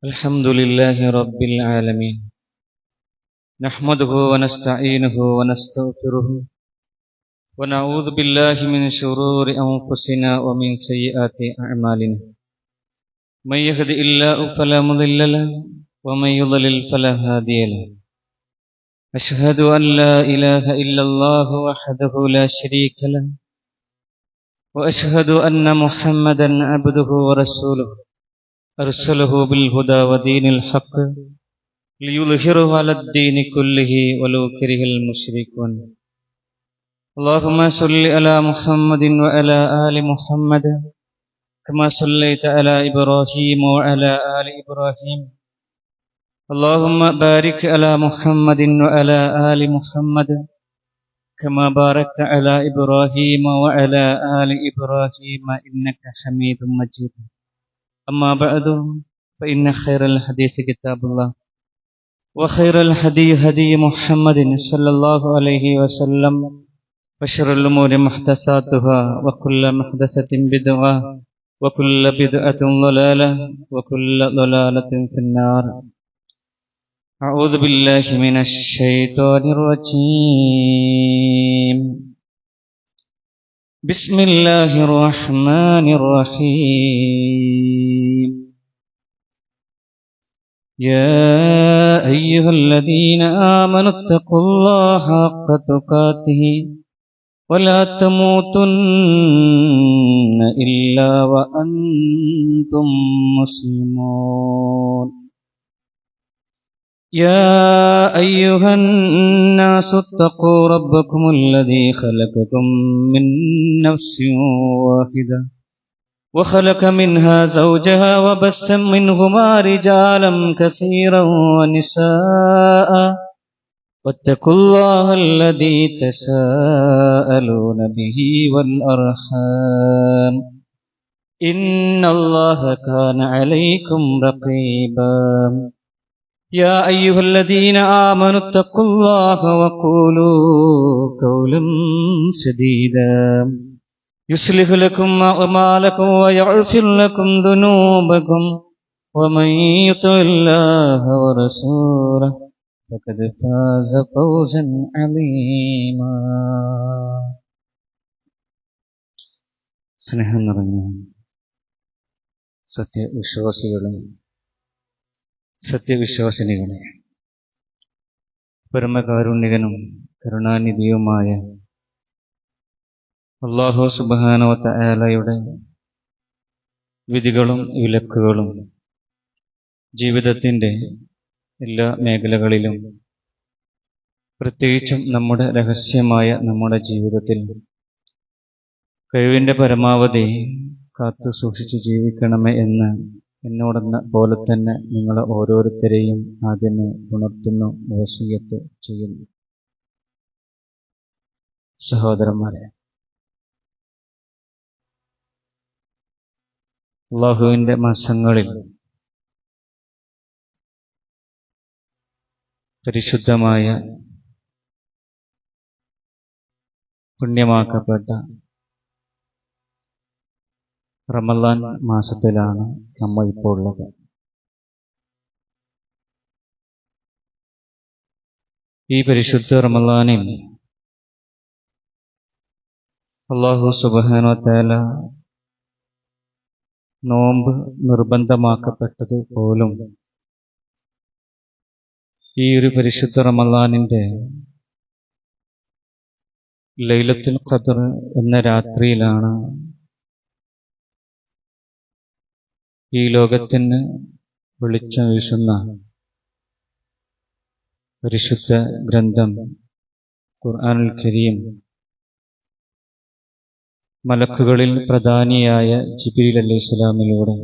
الحمد لله رب العالمين، نحمده ونستعينه ونستغفره ونعوذ بالله من شرور أنفسنا ومن سيئات أعمالنا. من يهد الله فلا مضل له ومن يضلل فلا هادي له. أشهد أن لا إله إلا الله وحده لا شريك له، وأشهد أن محمدا عبده ورسوله أرسله بالهدى ودين الحق ليظهره على الدين كله ولو كره المشركون. اللهم صل على محمد وعلى آل محمد كما صليت على إبراهيم وعلى آل إبراهيم. اللهم بارك على محمد وعلى آل محمد كما باركت على إبراهيم وعلى آل إبراهيم إنك حميد مجيد. أما بعد، فإن خير الحديث كتاب الله، وخير الهدي هدي محمد صلى الله عليه وسلم، وشر الأمور محدثاتها، وكل محدثة بدعة، وكل بدعة ضلالة، وكل ضلالة في النار. أعوذ بالله من الشيطان الرجيم. بسم الله الرحمن الرحيم. يا أيها الذين آمنوا اتقوا الله حق تقاته ولا تموتن إلا وأنتم مسلمون. يا أيها الناس اتقوا ربكم الذي خلقكم من نفس واحدة وخلق منها زوجها وبث منهما رجالا كثيرا ونساء، واتقوا الله الذي تساءلون به والأرحام إن الله كان عليكم رقيبا. يا أيها الذين آمنوا اتقوا الله وقولوا قولا سديدا يصلح لكم أعمالكم ويغفر لكم ذنوبكم، ومن يطع الله ورسوله فقد فاز فوزا عظيما. സ്നേഹം നിറഞ്ഞ സത്യവിശ്വാസികളെ, സത്യവിശ്വാസിനികളെ, പരമകാരുണ്യകനും കരുണാനിധിയുമായ അല്ലാഹു സുബ്ഹാനഹു വ തആലയുടെ വിധികളും വിലക്കുകളും ജീവിതത്തിൻ്റെ എല്ലാ മേഖലകളിലും, പ്രത്യേകിച്ചും നമ്മുടെ രഹസ്യമായ നമ്മുടെ ജീവിതത്തിൽ കഴിവിൻ്റെ പരമാവധി കാത്തു സൂക്ഷിച്ച് ജീവിക്കണമേ എന്ന് എന്നോടെന്ന പോലെ തന്നെ നിങ്ങളെ ഓരോരുത്തരെയും ആദ്യമേ ഉണർത്തുന്നു, വസിയ്യത്ത് ചെയ്യുന്നു. സഹോദരന്മാരെ, അല്ലാഹുവിൻ്റെ മാസങ്ങളിൽ പരിശുദ്ധമായ പുണ്യമാക്കപ്പെട്ട റമളാൻ മാസത്തിലാണ് നമ്മൾ ഇപ്പോൾ ഉള്ളത്. ഈ പരിശുദ്ധ റമളാനിൽ അല്ലാഹു സുബ്ഹാനഹു വ തആല നോമ്പ് നിർബന്ധമാക്കപ്പെട്ടത് പോലും ഈ ഒരു പരിശുദ്ധ റമളാനിൻ്റെ ലൈലത്തുൽ ഖദ്ർ എന്ന രാത്രിയിലാണ് ഈ ലോകത്തിന് വെളിച്ചം വീശുന്ന പരിശുദ്ധ ഗ്രന്ഥം ഖുർആനുൽ കരീം മലക്കുകളിൽ പ്രധാനിയായ ജിബ്രീൽ അലൈഹിസ്സലാമിലൂടെ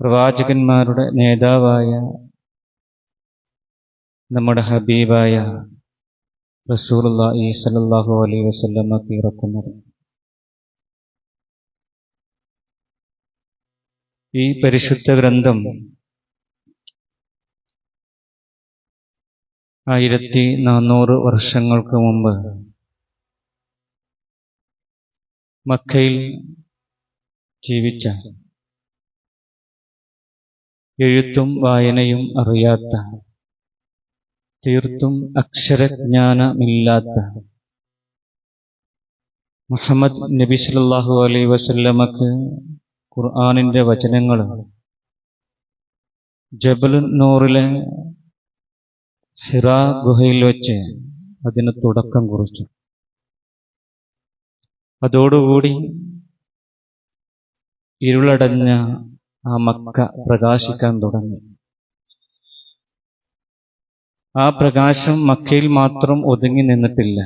പ്രവാചകന്മാരുടെ നേതാവായ നമ്മുടെ ഹബീബായ റസൂലുള്ളാഹി സ്വല്ലല്ലാഹു അലൈഹി വസല്ലമ ഇറക്കുന്നത്. ഈ പരിശുദ്ധ ഗ്രന്ഥം 1400 വർഷങ്ങൾക്ക് മുമ്പ് മക്കയിൽ ജീവിച്ച എഴുത്തും വായനയും അറിയാത്ത, തീർത്തും അക്ഷരജ്ഞാനമില്ലാത്ത മുഹമ്മദ് നബി സല്ലല്ലാഹു അലൈഹി വസല്ലമക്ക് ഖുർആനിന്റെ വചനങ്ങൾ ജബലുൻ നൂറിലെ ഹിറാ ഗുഹയിൽ വെച്ച് അതിന് തുടക്കം കുറിച്ചു. അതോടുകൂടി ഇരുളടഞ്ഞ ആ മക്ക പ്രകാശിക്കാൻ തുടങ്ങി. ആ പ്രകാശം മക്കയിൽ മാത്രം ഒതുങ്ങി നിന്നിട്ടില്ല,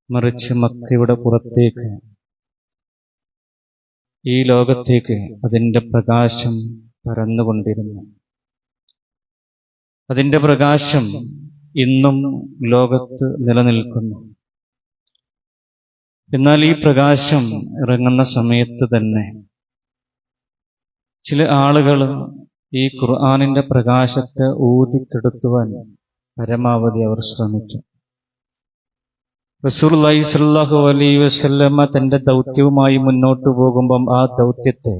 മറിച്ച് മക്കയുടെ പുറത്തേക്ക്, ഈ ലോകത്തേക്ക് അതിന്റെ പ്രകാശം പരന്നുകൊണ്ടിരുന്നു. അതിന്റെ പ്രകാശം ഇന്നും ലോകത്ത് നിലനിൽക്കുന്നു. എന്നാൽ ഈ പ്രകാശം ഇറങ്ങുന്ന സമയത്ത് തന്നെ ചില ആളുകൾ ഈ ഖുർആനിന്റെ പ്രകാശത്തെ ഊതിക്കെടുത്തുവാൻ പരമാവധി അവർ ശ്രമിച്ചു. റസൂലുള്ളാഹി സ്വല്ലല്ലാഹു അലൈഹി വസല്ലമ തന്റെ ദൗത്യവുമായി മുന്നോട്ടു പോകുമ്പം ആ ദൗത്യത്തെ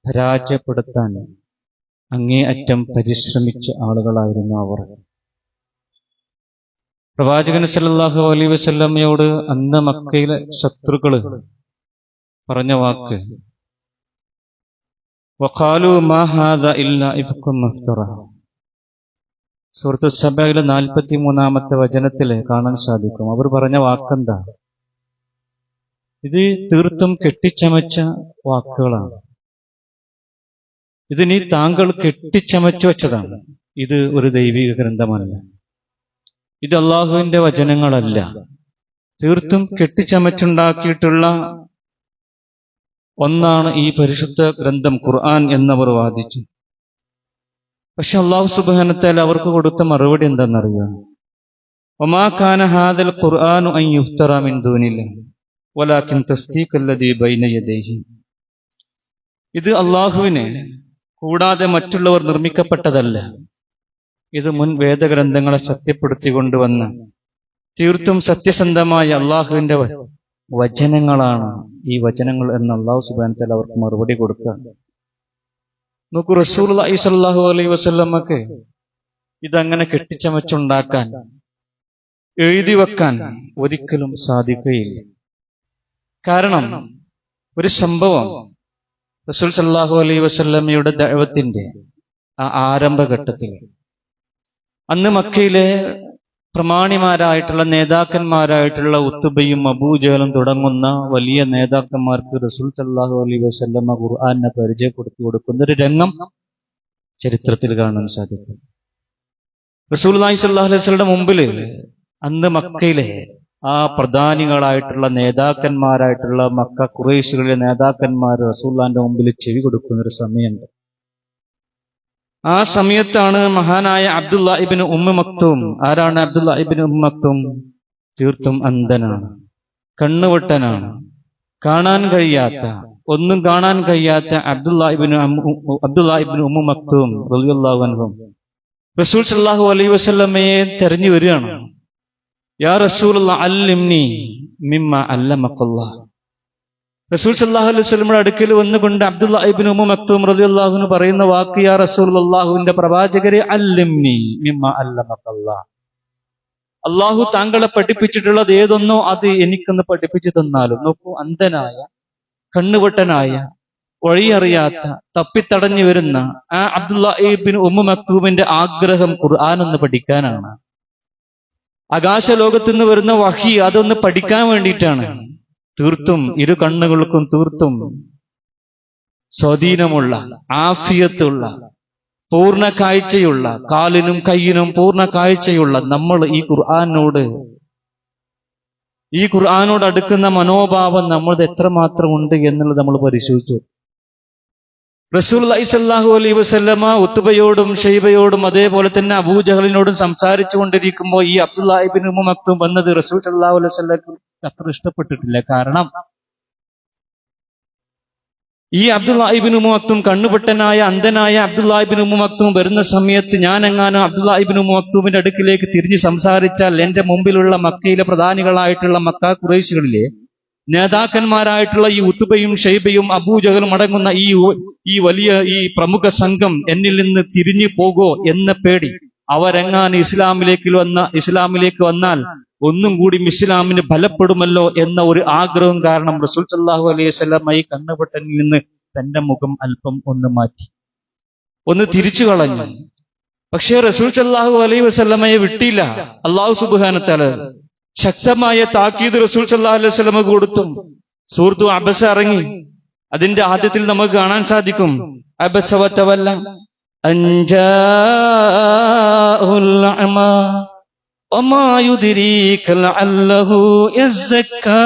പരാജയപ്പെടുത്താൻ അങ്ങേയറ്റം പരിശ്രമിച്ച ആളുകളായിരുന്നു അവർ. പ്രവാചകൻ സല്ലല്ലാഹു അലൈഹി വസല്ലമയോട് അന്ന് മക്കയിലെ ശത്രുക്കള് പറഞ്ഞ വാക്ക്, വഖാലു മാ ഹാദാ ഇല്ലാ ഇഫ്കുൻ മുഫ്തറ. സൂറത്തു സബയിലെ 43-ാമത്തെ വചനത്തില് കാണാൻ സാധിക്കും. അവർ പറഞ്ഞ വാക്കെന്താ? ഇത് തീർത്തും കെട്ടിച്ചമച്ച വാക്കുകളാണ്. ഇത് നീ താങ്കൾ കെട്ടിച്ചമച്ചു വെച്ചതാണ്. ഇത് ഒരു ദൈവിക ഗ്രന്ഥമല്ല, ഇത് അള്ളാഹുവിന്റെ വചനങ്ങളല്ല, തീർത്തും കെട്ടിച്ചമച്ചുണ്ടാക്കിയിട്ടുള്ള ഒന്നാണ് ഈ പരിശുദ്ധ ഗ്രന്ഥം ഖുർആൻ എന്നവർ വാദിച്ചു. പക്ഷെ അള്ളാഹു സുബ്ഹാനഹു വതആല അവർക്ക് കൊടുത്ത മറുപടി എന്താണെന്നറിയാം? വമാ കാന ഹാദൽ ഖുർആനു അൻ യുഫ്തറ മിൻ ദൂനില്ലാഹി വലാകിൻ തസ്ദീഖല്ലദീ ബൈന യദൈഹി. ഇത് അള്ളാഹുവിനെ കൂടാതെ മറ്റുള്ളവർ നിർമ്മിക്കപ്പെട്ടതല്ല. ഇത് മുൻ വേദഗ്രന്ഥങ്ങളെ സത്യപ്പെടുത്തിക്കൊണ്ടുവന്ന തീർത്തും സത്യസന്ധമായ അള്ളാഹുവിന്റെ വചനങ്ങളാണ് ഈ വചനങ്ങൾ എന്ന് അള്ളാഹു സുബ്ഹാനഹു വതആല അവർക്ക് മറുപടി കൊടുക്കുക. നോക്കൂ, റസൂലുള്ളാഹി സ്വല്ലല്ലാഹു അലൈഹി വസല്ലമക്ക് ഇതങ്ങനെ കെട്ടിച്ചമച്ചുണ്ടാക്കാൻ, എഴുതി വെക്കാൻ ഒരിക്കലും സാധിക്കുകയില്ല. കാരണം ഒരു സംഭവം റസൂൽ സല്ലല്ലാഹു അലൈഹി വസല്ലമയുടെ ദഅവത്തിന്റെ ആ ആരംഭഘട്ടത്തിൽ, അന്ന് മക്കയിലെ പ്രമാണിമാരായിട്ടുള്ള നേതാക്കന്മാരായിട്ടുള്ള ഉത്ബയും അബൂജഹലും തുടങ്ങുന്ന വലിയ നേതാക്കന്മാർക്ക് റസൂൽ സല്ലല്ലാഹു അലൈഹി വസല്ലമ ഖുർആനെ പരിചയപ്പെടുത്തി കൊടുക്കുന്ന ഒരു രംഗം ചരിത്രത്തിൽ കാണാൻ സാധിക്കും. റസൂലുള്ളാഹി സ്വല്ലല്ലാഹു അലൈഹി വസല്ലമയുടെ മുമ്പിൽ അന്ന് മക്കയിലെ ആ പ്രധാനികളായിട്ടുള്ള നേതാക്കന്മാരായിട്ടുള്ള മക്ക ഖുറൈശികളിലെ നേതാക്കന്മാർ റസൂലുള്ളാഹിന്റെ മുമ്പിൽ ചെവി കൊടുക്കുന്ന ഒരു സമയമുണ്ട്. ആ സമയത്താണ് മഹാനായ അബ്ദുല്ലാ ഇബ്നു ഉമ്മു മക്തൂം. ആരാണ് അബ്ദുല്ലാ ഇബ്നു ഉമ്മു മക്തൂം? തീർത്തും അന്ധനാണ്, കണ്ണുവെട്ടനാണ്, കാണാൻ കഴിയാത്ത, ഒന്നും കാണാൻ കഴിയാത്ത അബ്ദുല്ലാ ഇബ്നു ഉമ്മു മക്തൂം റളിയല്ലാഹു അൻഹു റസൂൽ സല്ലല്ലാഹു അലൈഹി വസല്ലമയെ തെരഞ്ഞു വരികയാണ്. യാ റസൂലല്ലാഹ് അല്ലിംനി മിമ്മ അല്ലമക്കല്ലാഹ്. റസൂൽ സല്ലല്ലാഹു അലൈഹി വസല്ലമയുടെ അടുക്കൽ വന്നുകൊണ്ട് അബ്ദുല്ലാ ഇബ്നു ഉമ്മു മക്തൂം റളിയല്ലാഹു അൻഹു പറയുന്ന വാക്ക്, യാ റസൂലല്ലാഹുവിന്റെ പ്രവാചകരെ, അല്ലിംനി മിമ്മ അല്ലമക്കല്ലാഹ്, അള്ളാഹു താങ്കളെ പഠിപ്പിച്ചിട്ടുള്ളത് ഏതൊന്നോ അത് എനിക്കൊന്ന് പഠിപ്പിച്ചു തന്നാലും. നോക്കൂ, അന്ധനായ, കണ്ണുവെട്ടനായ, വഴിയറിയാത്ത, തപ്പിത്തടഞ്ഞു വരുന്ന ആ അബ്ദുല്ലാ ഇബ്നു ഉമ്മു മക്തൂമിന്റെ ആഗ്രഹം ഖുർആൻ ഒന്ന് പഠിക്കാനാണ്. ആകാശലോകത്തു നിന്ന് വരുന്ന വഹി അതൊന്ന് പഠിക്കാൻ വേണ്ടിയിട്ടാണ്. തീർത്തും ഇരു കണ്ണുകൾക്കും തീർത്തും സ്വാധീനമുള്ള, ആഫിയത്തുള്ള, പൂർണ്ണ കാഴ്ചയുള്ള, കാലിനും കയ്യിനും പൂർണ്ണ കാഴ്ചയുള്ള നമ്മൾ ഈ ഖുർആനോട് അടുക്കുന്ന മനോഭാവം നമ്മളുടെ എത്രമാത്രം ഉണ്ട് എന്നുള്ളത് നമ്മൾ പരിശോധിച്ചു. റസൂലുള്ളാഹി സ്വല്ലല്ലാഹു അലൈഹി വസല്ലമ ഉത്ബയോടും ഷൈബയോടും അതേപോലെ തന്നെ അബൂജഹലിനോടും സംസാരിച്ചു കൊണ്ടിരിക്കുമ്പോൾ ഈ അബ്ദുല്ലാ ഇബ്നു ഉമ്മു മക്തൂം വന്നത് റസൂൽ സ്വല്ലല്ലാഹു അലൈഹി വസല്ലമക്ക് അത്ര ഇഷ്ടപ്പെട്ടിട്ടില്ല. കാരണം ഈ അബ്ദുല്ലാ ഇബ്നു ഉമ്മു മക്തൂം, കണ്ണുപൊട്ടനായ അന്ധനായ അബ്ദുല്ലാ ഇബ്നു ഉമ്മു മക്തൂം വരുന്ന സമയത്ത് ഞാൻ എങ്ങാനും അബ്ദുല്ലാ ഇബ്നു ഉമ്മു മക്തൂമിന്റെ അടുക്കിലേക്ക് തിരിഞ്ഞ് സംസാരിച്ചാൽ എന്റെ മുമ്പിലുള്ള മക്കയിലെ പ്രധാനികളായിട്ടുള്ള മക്ക ഖുറൈശികളിലെ നേതാക്കന്മാരായിട്ടുള്ള ഈ ഉത്ബയും ഷൈബയും അബൂജഹലും അടങ്ങുന്ന ഈ വലിയ ഈ പ്രമുഖ സംഘം എന്നിൽ നിന്ന് തിരിഞ്ഞു പോകോ എന്ന പേടി, അവരെങ്ങാൻ ഇസ്ലാമിലേക്ക് വന്നാൽ ഒന്നും കൂടി ഇസ്ലാമിന് ബലപ്പെടുമല്ലോ എന്ന ഒരു ആഗ്രഹം കാരണം റസൂൽ സല്ലല്ലാഹു അലൈഹി വസല്ലം ഈ കണ്ണുപൊട്ടനിൽ നിന്ന് തന്റെ മുഖം അല്പം ഒന്ന് മാറ്റി, ഒന്ന് തിരിച്ചു കളഞ്ഞു. പക്ഷേ റസൂൽ സല്ലല്ലാഹു അലൈഹി വസല്ലമയെ വിട്ടില്ല. അല്ലാഹു സുബ്ഹാനഹു വ തആല ശക്തമായ താക്കീത് റസൂൽ സല്ലല്ലാഹു അലൈഹി വസല്ലമ കൊടുത്തു. സൂറത്തു അബസ ഇറങ്ങി. അതിന്റെ ആദ്യത്തിൽ നമുക്ക് കാണാൻ സാധിക്കും, അബസ വതവല്ല അൻജാഉൽ അഅമാ വമാ യുദ്രീക ലഅല്ലഹു യസ്സക്കാ.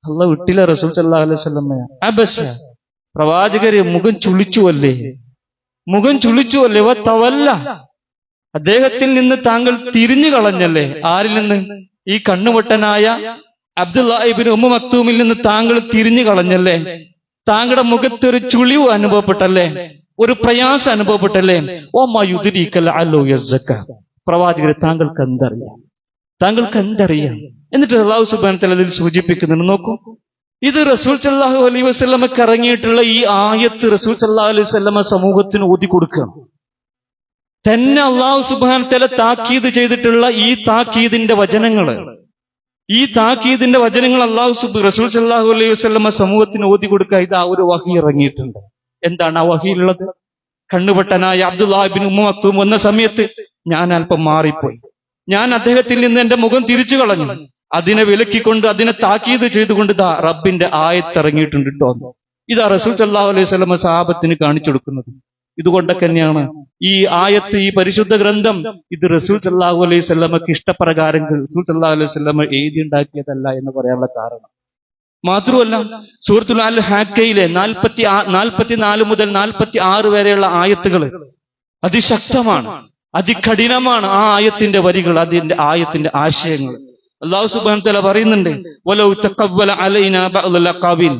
അല്ലാഹു വിട്ടില്ല റസൂൽ സല്ലല്ലാഹു അലൈഹി വസല്ലമയെ. അബസ, പ്രവാചകരെ മുഖം ചുളിച്ചുവല്ലേ, വതവല്ല, അദ്ദേഹത്തിൽ നിന്ന് താങ്കൾ തിരിഞ്ഞു കളഞ്ഞല്ലേ. ആരിൽ നിന്ന്? ഈ കണ്ണുപൊട്ടനായ അബ്ദുല്ലാഹ് ഇബ്നു ഉമ്മു മക്തൂമിൽ നിന്ന് താങ്കൾ തിരിഞ്ഞു കളഞ്ഞല്ലേ. താങ്കളുടെ മുഖത്ത് ഒരു ചുളിവ് അനുഭവപ്പെട്ടല്ലേ, ഒരു പ്രയാസം അനുഭവപ്പെട്ടല്ലേ. വമാ യുദ്രീക ലഅല്ലഹു യസ്സക്കാ. പ്രവാചകരെ, താങ്കൾക്ക് എന്തറിയാം? എന്നിട്ട് അല്ലാഹു സുബ്ഹാനഹു വ തആല ഇതിൽ സൂചിപ്പിക്കുന്നുണ്ട്. നോക്കൂ, ഇത് റസൂൽ സല്ലല്ലാഹു അലൈഹി വസല്ലമക്ക് ഇറങ്ങിയിട്ടുള്ള ഈ ആയത്ത് റസൂൽ സല്ലല്ലാഹു അലൈഹി വസല്ലമ സമൂഹത്തിന് ഓതി കൊടുക്കുകയാണ്. തന്നെ അല്ലാഹു സുബ്ഹാനഹു വ തആല താക്കീത് ചെയ്തിട്ടുള്ള ഈ താക്കീതിന്റെ വചനങ്ങൾ അല്ലാഹു റസൂൽ സല്ലല്ലാഹു അലൈഹി വസല്ലമ സമൂഹത്തിന് ഓതി കൊടുക്കുക. ഇതാ ഒരു വഹി ഇറങ്ങിയിട്ടുണ്ട്. എന്താണ് ആ വഹിയിലുള്ളത്? കണ്ണുപൊട്ടനായ അബ്ദുല്ലാഹ് ഇബ്നു ഉമ്മു മക്തൂം വന്ന സമയത്ത് ഞാൻ അല്പം മാറിപ്പോയി, ഞാൻ അദ്ദേഹത്തിൽ നിന്ന് എന്റെ മുഖം തിരിച്ചു കളഞ്ഞു. അതിനെ വിലക്കിക്കൊണ്ട്, അതിനെ താക്കീത് ചെയ്തുകൊണ്ട് ഇതാ റബ്ബിന്റെ ആയത്ത് ഇറങ്ങിയിട്ടുണ്ട് കേട്ടോ. ഇതാ റസൂൽ സല്ലല്ലാഹു അലൈഹി വസല്ലമ സഹാബത്തിന് കാണിച്ചു കൊടുക്കുന്നത്. ഇതുകൊണ്ടൊക്കെ തന്നെയാണ് ഈ ആയത്ത്, ഈ പരിശുദ്ധ ഗ്രന്ഥം ഇത് റസൂൽ സല്ലല്ലാഹു അലൈഹി വസല്ലമക്ക് ഇഷ്ടപ്രകാരം റസൂൽ സല്ലല്ലാഹു അലൈഹി വസല്ലമ എഴുതിയുണ്ടാക്കിയതല്ല എന്ന് പറയാനുള്ള കാരണം. മാത്രമല്ല, സൂറത്തുൽ അൽ ഹാക്കയിലെ 44 മുതൽ 46 വരെയുള്ള ആയത്തുകൾ അതിശക്തമാണ്, അതികഠിനമാണ്. ആ ആയത്തിന്റെ വരികൾ, ആയത്തിന്റെ ആശയങ്ങൾ അല്ലാഹു സുബ്ഹാനഹു വ തആല പറയുന്നുണ്ട്, വലൗ തഖവ്വല അലൈനാ ബഅദൽ അഖാബിൽ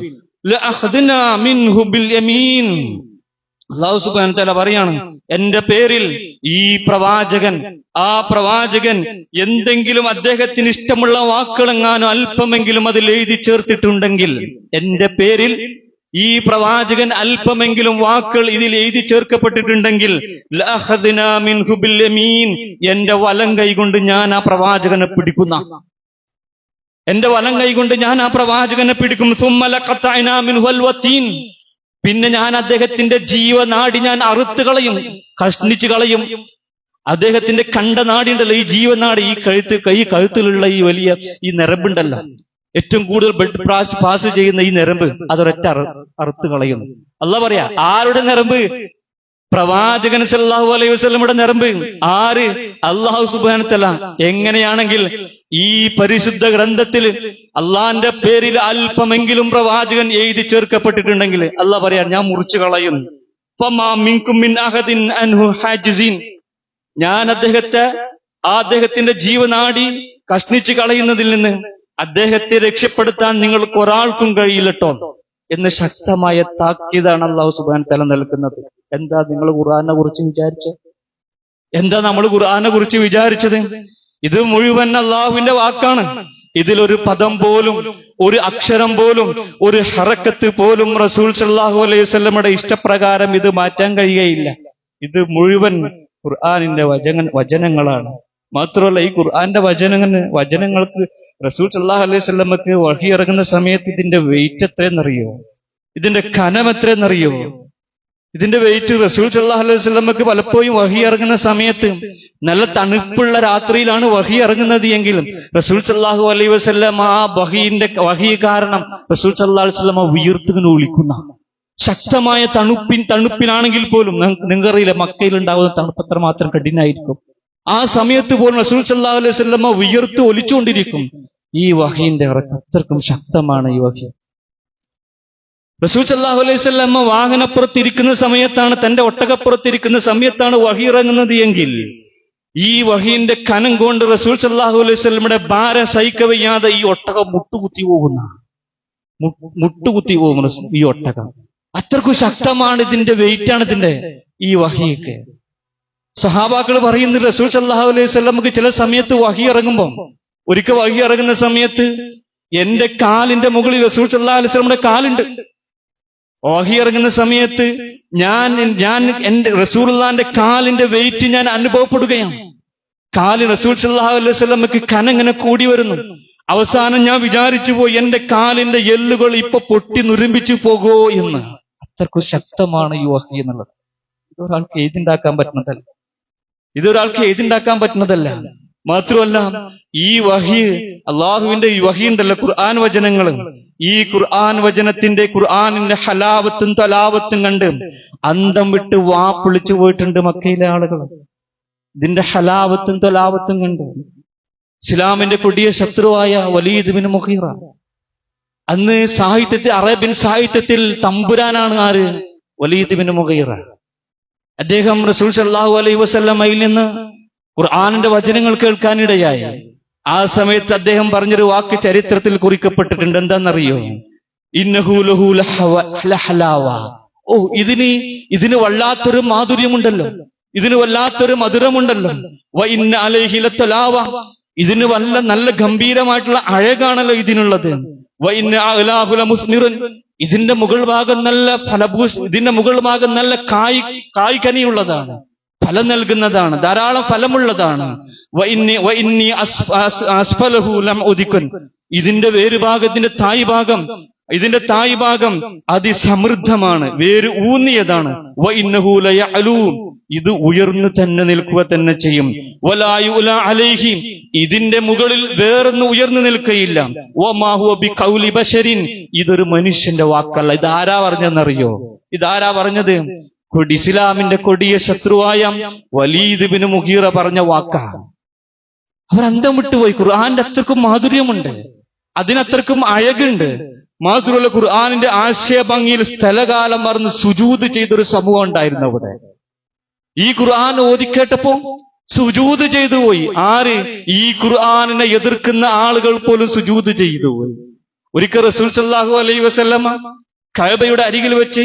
ലഅഖദ്നാ മിൻഹു ബിൽ യമീൻ. അല്ലാഹു സുബ്ഹാനഹു വ തആല പറയാണ്, എന്റെ പേരിൽ ഈ ആ പ്രവാചകൻ എന്തെങ്കിലും അദ്ദേഹത്തിന് ഇഷ്ടമുള്ള വാക്കുകളെങ്ങാനും അല്പമെങ്കിലും അതിൽ എഴുതി ചേർത്തിട്ടുണ്ടെങ്കിൽ, എന്റെ പേരിൽ ഈ പ്രവാചകൻ അല്പമെങ്കിലും വാക്കുകൾ ഇതിൽ എഴുതി ചേർക്കപ്പെട്ടിട്ടുണ്ടെങ്കിൽ ലഅഖദ്നാ മിൻഹു ബിൽ യമീൻ, എന്റെ വലം കൈകൊണ്ട് ഞാൻ ആ പ്രവാചകനെ പിടിക്കും. സുമ്മ ലഖതഅനാ മിൻഹുൽ വതീൻ, പിന്നെ ഞാൻ അദ്ദേഹത്തിന്റെ ജീവനാടി ഞാൻ അറുത്ത് കളയും, കഷ്ണിച്ചു കളയും. അദ്ദേഹത്തിന്റെ കണ്ടനാടിണ്ടല്ലോ, ഈ ജീവനാട്, ഈ കഴുത്തിലുള്ള ഈ വലിയ ഈ നരമ്പുണ്ടല്ലോ, ഏറ്റവും കൂടുതൽ ബ്ലഡ് പാസ് ചെയ്യുന്ന ഈ നരമ്പ്, അതൊരൊറ്റ അറുത്ത് കളയുന്നു. അല്ലാഹ് പറയാ, ആരുടെ നരമ്പ്? പ്രവാചകൻ സല്ലല്ലാഹു അലൈഹി വസല്ലമയുടെ നരമ്പ്. ആര്? അല്ലാഹു സുബ്ഹാനഹു വ തആല. എങ്ങനെയാണെങ്കിൽ ഈ പരിശുദ്ധ ഗ്രന്ഥത്തിൽ അള്ളാന്റെ പേരിൽ അല്പമെങ്കിലും പ്രവാചകൻ എഴുതി ചേർക്കപ്പെട്ടിട്ടുണ്ടെങ്കിൽ അല്ലാഹ് പറയാൻ, ഞാൻ മുറിച്ചു കളയും. ഫമാ മിൻകും മിൻ അഹദിൻ അൻഹു ഹാജിസിൻ, ഞാൻ അദ്ദേഹത്തിന്റെ ജീവനാടി കഷ്ണിച്ചു കളയുന്നതിൽ നിന്ന് അദ്ദേഹത്തെ രക്ഷപ്പെടുത്താൻ നിങ്ങൾക്ക് ഒരാൾക്കും കഴിയില്ലട്ടോ എന്ന് ശക്തമായ താക്കീതാണ് അല്ലാഹു സുബ്ഹാനഹു വ തആല നൽകുന്നത്. എന്താ നിങ്ങൾ ഖുർആനെ കുറിച്ച് വിചാരിച്ചത്? എന്താ നമ്മൾ ഖുർആനെ കുറിച്ച് വിചാരിച്ചത്? ഇത് മുഴുവൻ അല്ലാഹുവിന്റെ വാക്കാണ്. ഇതിലൊരു പദം പോലും, ഒരു അക്ഷരം പോലും, ഒരു ഹറക്കത്ത് പോലും റസൂൽ സല്ലല്ലാഹു അലൈഹി വസല്ലമയുടെ ഇഷ്ടപ്രകാരം ഇത് മാറ്റാൻ കഴിയുകയില്ല. ഇത് മുഴുവൻ ഖുർആനിന്റെ വചനങ്ങളാണ്. മാത്രമല്ല, ഈ ഖുർആന്റെ വചനങ്ങൾക്ക് റസൂൽ സല്ലല്ലാഹു അലൈഹി വസല്ലമക്ക് വഹി ഇറങ്ങുന്ന സമയത്ത് ഇതിന്റെ വെയിറ്റ് എത്രയെന്നറിയോ? ഇതിന്റെ കനം എത്രയെന്നറിയോ? ഇതിന്റെ വെയിറ്റ് റസൂൽ സല്ലല്ലാഹു അലൈഹി വസല്ലമക്ക് പലപ്പോഴും വഹി ഇറങ്ങുന്ന സമയത്ത് നല്ല തണുപ്പുള്ള രാത്രിയിലാണ് വഹി ഇറങ്ങുന്നത് എങ്കിലും റസൂൽ സല്ലല്ലാഹു അലൈഹി വസല്ലം ആ വഹി കാരണം റസൂൽ സല്ലല്ലാഹു അലൈഹി വസല്ലം വിയർത്തുകൊണ്ട് വിളിക്കുന്ന ശക്തമായ തണുപ്പിലാണെങ്കിൽ പോലും, നിങ്ങൾക്കറിയില്ല മക്കയിൽ ഉണ്ടാകുന്ന തണുപ്പ് എത്ര മാത്രം കഠിനായിരിക്കും. ആ സമയത്ത് പോലും റസൂൽ സല്ലല്ലാഹു അലൈഹി വസല്ലം വിയർത്ത് ഒലിച്ചുകൊണ്ടിരിക്കും. ഈ വഹിന്റെ ഇറക്കം അത്രക്കും ശക്തമാണ്. ഈ വഹി റസൂൽ സല്ലല്ലാഹു അലൈഹി വസല്ലം വാഹനപ്പുറത്തിരിക്കുന്ന സമയത്താണ്, തന്റെ ഒട്ടകപ്പുറത്തിരിക്കുന്ന സമയത്താണ് വഹി ഇറങ്ങുന്നത് എങ്കിൽ ഈ വഹിന്റെ കനം കൊണ്ട് റസൂൽ സല്ലല്ലാഹു അലൈഹി വസല്ലമയുടെ ഭാരം സഹിക്കവയ്യാതെ ഈ ഒട്ടകം മുട്ടുകുത്തി പോകും ഈ ഒട്ടകം. അത്രക്കും ശക്തമാണ്, ഇതിന്റെ വെയിറ്റാണ് ഇതിന്റെ ഈ വഹിയൊക്കെ. സഹാബാക്കൾ പറയുന്നു, റസൂൽ സല്ലല്ലാഹു അലൈഹി വസല്ലമക്ക് ചില സമയത്ത് വഹി ഇറങ്ങുമ്പോൾ, ഒരിക്കൽ വഹി ഇറങ്ങുന്ന സമയത്ത് എന്റെ കാലിന്റെ മുകളിൽ റസൂൽ സല്ലല്ലാഹു അലൈഹി വസല്ലമയുടെ കാലുണ്ട്. വഹി ഇറങ്ങുന്ന സമയത്ത് ഞാൻ എന്റെ റസൂലുള്ളാഹിന്റെ കാലിന്റെ വെയിറ്റ് ഞാൻ അനുഭവപ്പെടുകയാണ്. കാല് റസൂൽ സല്ലല്ലാഹു അലൈഹി വസല്ലമക്ക് കനങ്ങനെ കൂടി വരുന്നു. അവസാനം ഞാൻ വിചാരിച്ചു പോയി എന്റെ കാലിന്റെ എല്ലുകൾ ഇപ്പൊ പൊട്ടി നുരുമ്പിച്ചു പോകുമോ എന്ന്. അത്രക്കും ശക്തമാണ് ഈ വഹി എന്നുള്ളത്. ഇതൊരാൾക്ക് എഴുതിണ്ടാക്കാൻ പറ്റുന്നതല്ല. മാത്രമല്ല ഈ വഹി, അള്ളാഹുവിന്റെ ഈ വഹി ഉണ്ടല്ലോ, ഖുർആൻ വചനങ്ങൾ, ഈ ഖുർആനിന്റെ ഹലാവത്തും തലാവത്തും കണ്ട് അന്തം വിട്ട് വാപ്പൊളിച്ചു പോയിട്ടുണ്ട് മക്കയിലെ ആളുകൾ. ഇതിന്റെ ഹലാവത്തും തലാവത്തും കണ്ട് ഇസ്ലാമിന്റെ കൊടിയ ശത്രുവായ വലീദ് ബിൻ മുഗീറ, അന്ന് അറേബ്യൻ സാഹിത്യത്തിൽ തമ്പുരാനാണ് ആര്? വലീദ് ബിൻ മുഗീറ. അദ്ദേഹം റസൂൽ സല്ലല്ലാഹു അലൈഹി വസല്ലമയിൽ നിന്ന് ഖുർആനിന്റെ വചനങ്ങൾ കേൾക്കാനിടയായി. ആ സമയത്ത് അദ്ദേഹം പറഞ്ഞൊരു വാക്ക് ചരിത്രത്തിൽ കുറിക്കപ്പെട്ടിട്ടുണ്ട്. എന്താണെന്നറിയോ? ഇന്നഹു ലഹു ലഹലാവ. ഓ, ഇതിന് വല്ലാത്തൊരു മാധുര്യമുണ്ടല്ലോ, ഇതിന് വല്ലാത്തൊരു മധുരമുണ്ടല്ലോ. വ ഇന്ന അലൈഹി ലതലാവ. ഇതിന് നല്ല ഗംഭീരമായിട്ടുള്ള അഴകാണല്ലോ ഇതിനുള്ളത്. വ ഇന്ന അലാഹു ലമുസ്മിറുൻ. ഇതിന്റെ മുകൾ ഭാഗം നല്ല കായ്കനിയുള്ളതാണ്, ഫലം നൽകുന്നതാണ്, ധാരാളം ഫലമുള്ളതാണ്. ഇതിന്റെ തായ് ഭാഗം അതിസമൃദ്ധമാണ്, വേര് ഊന്നിയതാണ്. ഇത് ഉയർന്നു തന്നെ നിൽക്കുക തന്നെ ചെയ്യും. ഇതിന്റെ മുകളിൽ വേറൊന്നും ഉയർന്നു നിൽക്കുകയില്ല. ഇതൊരു മനുഷ്യന്റെ വാക്കല്ല. ഇതാരാ പറഞ്ഞെന്നറിയോ? ഇതാരാ പറഞ്ഞത്? ഇസ്ലാമിന്റെ കൊടിയ ശത്രുവായ വലീദ് ബിൻ മുഗീറ പറഞ്ഞ വാക്കാ. അവർ അന്തം വിട്ടുപോയി. ഖുർആന്റെ അത്രക്കും മാധുര്യമുണ്ട്, അതിനത്രക്കും അഴകുണ്ട്. മാത്രമല്ല ഖുർആനിന്റെ ആശയഭംഗിയിൽ സ്ഥലകാലം മറന്ന് സുജൂദ് ചെയ്തൊരു സമൂഹം ഉണ്ടായിരുന്നു അവിടെ. ഈ ഖുർആൻ ഓതിക്കേട്ടപ്പോ സുജൂദ് ചെയ്തു പോയി. ആര്? ഈ ഖുർആനിനെ എതിർക്കുന്ന ആളുകൾ പോലും സുജൂദ് ചെയ്തു പോയി. ഒരിക്കൽ റസൂൽ സല്ലല്ലാഹു അലൈഹി വസല്ലമ കഅബയുടെ അരികിൽ വെച്ച്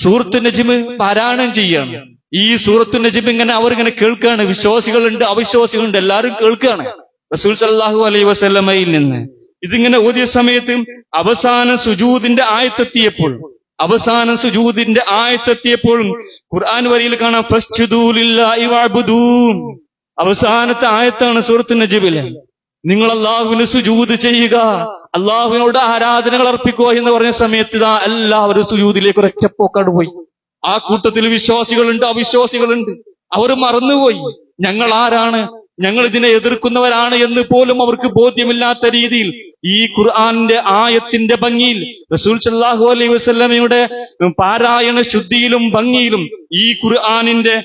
സൂറത്ത് നജ്മ് പാരായണം ചെയ്യാണ്. ഈ സൂറത്ത് നജ്മ് അവരിങ്ങനെ കേൾക്കുകയാണ്. വിശ്വാസികളുണ്ട്, അവിശ്വാസികളുണ്ട്, എല്ലാവരും കേൾക്കുകയാണ് റസൂൽ സല്ലല്ലാഹു അലൈഹി വസല്ലമയിൽ നിന്ന്. ഇതിങ്ങനെ ഓതിയ സമയത്ത് അവസാന സുജൂദിന്റെ ആയത്തെത്തിയപ്പോൾ ഖുർആൻ വരിയിൽ കാണാം, ഫസ്ജുദൂ ലില്ലാഹി വഅബ്ദൂ. അവസാനത്തെ ആയത്താണ് സൂറത്ത് നജ്മിലെ. നിങ്ങൾ അല്ലാഹുവിന് സുജൂദ് ചെയ്യുക, അല്ലാഹുവിനോട് ആരാധനകൾ അർപ്പിക്കുക എന്ന് പറഞ്ഞ സമയത്ത് ഇതാ എല്ലാവരും സുജൂദിലേക്ക് ഒരൊറ്റപ്പോക്കാട് പോയി. ആ കൂട്ടത്തിൽ വിശ്വാസികളുണ്ട്, അവിശ്വാസികളുണ്ട്. അവർ മറന്നുപോയി ഞങ്ങൾ ആരാണ്, ഞങ്ങൾ ഇതിനെ എതിർക്കുന്നവരാണ് എന്ന് പോലും അവർക്ക് ബോധ്യമില്ലാത്ത രീതിയിൽ ഈ ഖുർആന്റെ ആയത്തിന്റെ ഭംഗിയിൽ, റസൂൽ സല്ലല്ലാഹു അലൈഹി വസല്ലമയുടെ പാരായണ ശുദ്ധിയിലും ഭംഗിയിലും, ഈ ഖുർആനിന്റെ